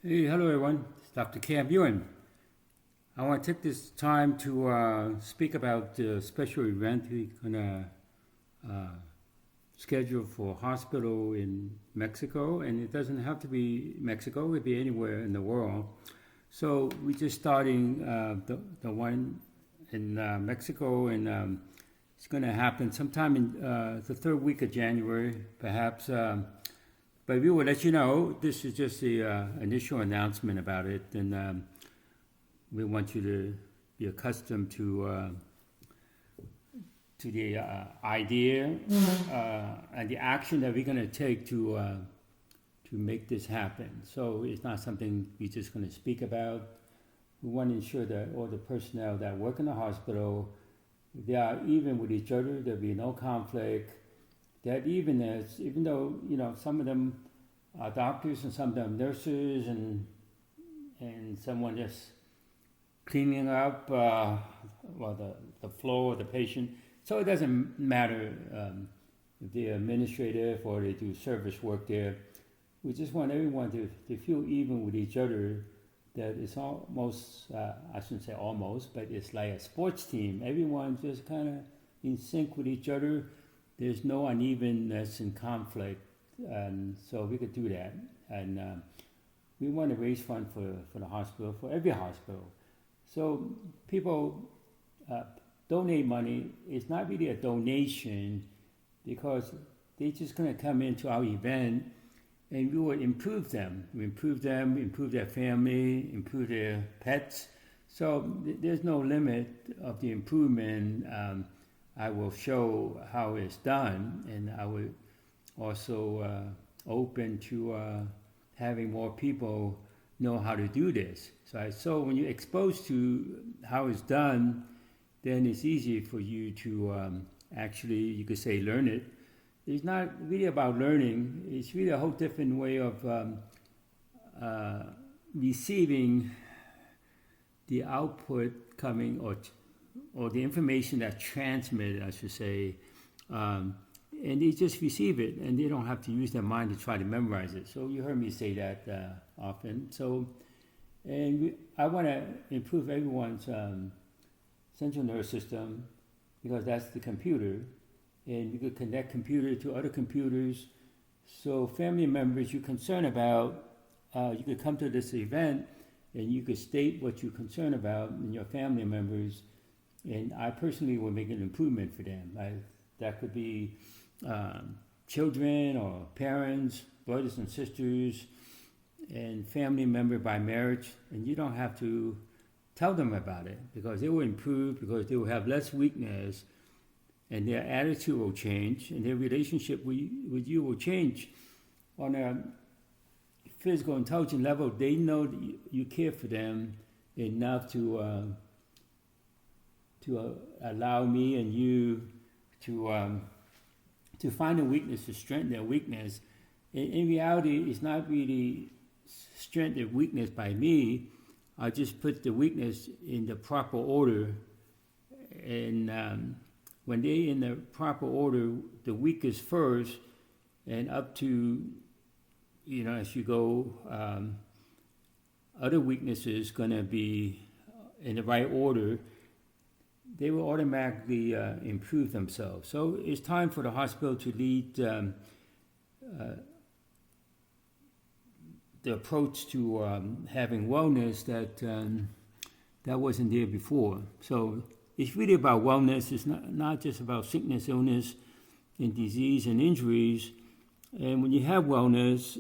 Hey, hello everyone. It's Dr. Kam Yuen. I want to take this time to speak about the special event we're gonna uh, schedule for a hospital in Mexico, and it doesn't have to be Mexico; it could be anywhere in the world. So we're just starting the one in Mexico, and it's going to happen sometime in the third week of January, perhaps. But we will let you know. This is just the initial announcement about it, and we want you to be accustomed to the idea and the action that we're going to take to make this happen. So it's not something we're just going to speak about. We want to ensure that all the personnel that work in the hospital, they are even with each other. There'll be no conflict. That evenness, even though some of them are doctors and some of them nurses and someone just cleaning up the floor of the patient. So it doesn't matter if they're administrative or they do service work there. We just want everyone to feel even with each other. That it's almost, I shouldn't say almost, but it's like a sports team. Everyone just kind of in sync with each other. There's no unevenness and conflict, and so we could do that. And we want to raise funds for the hospital, for every hospital. So people donate money. It's not really a donation because they're just going to come into our event and we will improve them. We improve them, improve their family, improve their pets. So there's no limit of the improvement. I will show how it's done, and I will also open to having more people know how to do this. So when you're exposed to how it's done, then it's easy for you to actually, you could say, learn it. It's not really about learning. It's really a whole different way of receiving the output coming or the information that's transmitted, I should say, and they just receive it, and they don't have to use their mind to try to memorize it. So you heard me say that often. I want to improve everyone's central nervous system because that's the computer, and you could connect computer to other computers. So family members you're concerned about, you could come to this event, and you could state what you're concerned about in your family members. And I personally will make an improvement for them. That could be children or parents, brothers and sisters, and family member by marriage. And you don't have to tell them about it because they will improve, because they will have less weakness, and their attitude will change, and their relationship with you will change. On a physical intelligence level, they know that you care for them enough to allow me and you to find a weakness, to strengthen their weakness. In reality, it's not really strength and weakness by me. I just put the weakness in the proper order, and when they're in the proper order, the weakest first, and up to, as you go, other weaknesses going to be in the right order, they will automatically improve themselves. So it's time for the hospital to lead the approach to having wellness that wasn't there before. So it's really about wellness. It's not just about sickness, illness, and disease and injuries. And when you have wellness,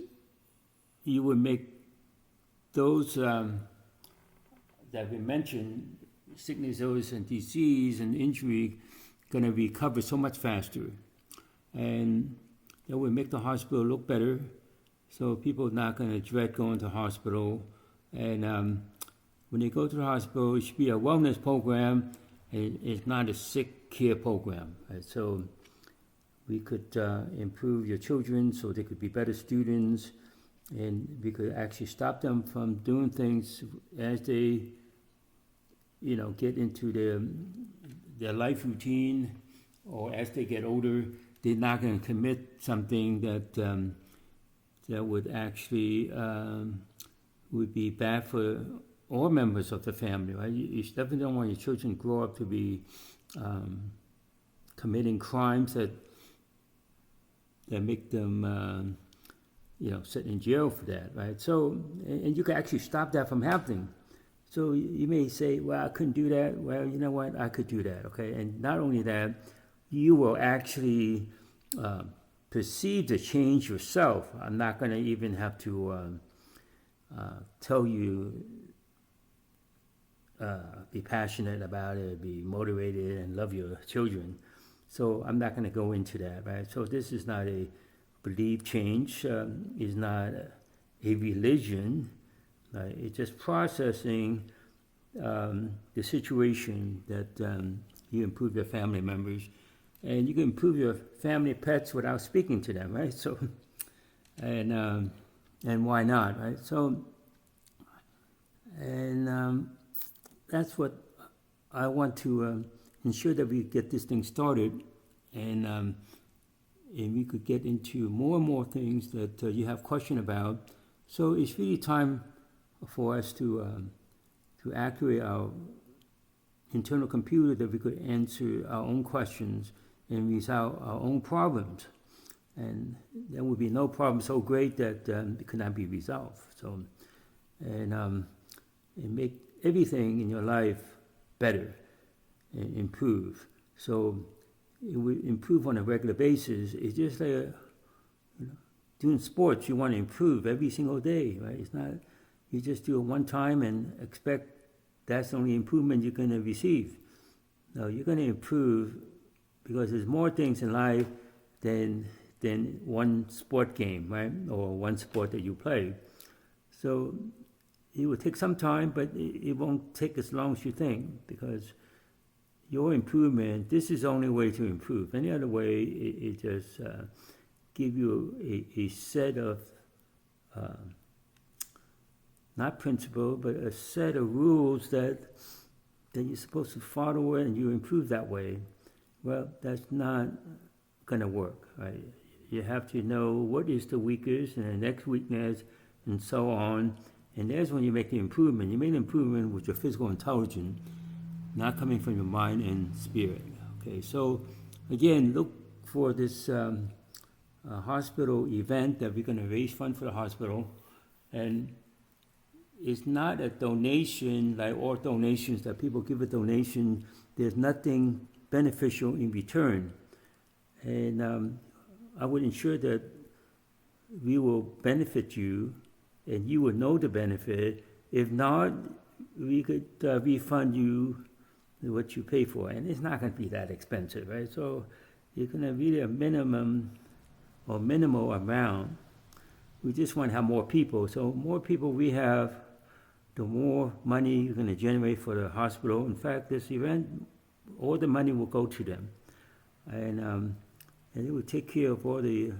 you would make those that we mentioned, sickness, illness, and disease and injury, going to recover so much faster. And that will make the hospital look better. So people are not going to dread going to hospital. And when they go to the hospital, it should be a wellness program. It's not a sick care program. Right? So we could improve your children so they could be better students, and we could actually stop them from doing things as they, get into their life routine, or as they get older, they're not going to commit something that would actually would be bad for all members of the family, right? You definitely don't want your children to grow up to be committing crimes that make them, sit in jail for that, right? So, and you can actually stop that from happening. So you may say, well, I couldn't do that. Well, you know what? I could do that, okay? And not only that, you will actually perceive the change yourself. I'm not going to even have to tell you, be passionate about it, be motivated, and love your children. So I'm not going to go into that, right? So this is not a belief change. It's not a religion. It's just processing the situation that you improve your family members, and you can improve your family pets without speaking to them, right? So, and why not, right? So, and that's what I want to ensure that we get this thing started, and we could get into more and more things that you have question about. So it's really time for us to activate our internal computer that we could answer our own questions and resolve our own problems. And there would be no problem so great that it could not be resolved. So, and make everything in your life better and improve. So it would improve on a regular basis. It's just like doing sports. You want to improve every single day, right? It's not you just do it one time and expect that's the only improvement you're going to receive. No, you're going to improve because there's more things in life than one sport game, right? Or one sport that you play. So it will take some time, but it won't take as long as you think, because your improvement, this is the only way to improve. Any other way, it just give you a set of not principle, but a set of rules that you're supposed to follow and you improve that way. Well, that's not going to work, right? You have to know what is the weakest and the next weakness and so on. And that's when you make the improvement. You make the improvement with your physical intelligence, not coming from your mind and spirit. Okay, so again, look for this hospital event that we're going to raise funds for the hospital. And it's not a donation like all donations that people give a donation. There's nothing beneficial in return. And I would ensure that we will benefit you and you will know the benefit. If not, we could refund you what you pay for. And it's not going to be that expensive, right? So you're going to be a minimum or minimal amount. We just want to have more people. So more people we have, the more money you're going to generate for the hospital. In fact, this event, all the money will go to them. And it will take care of all the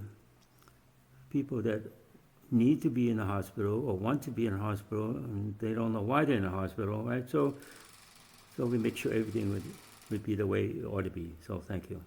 people that need to be in the hospital or want to be in the hospital, and they don't know why they're in the hospital, right? So we make sure everything would be the way it ought to be. So thank you.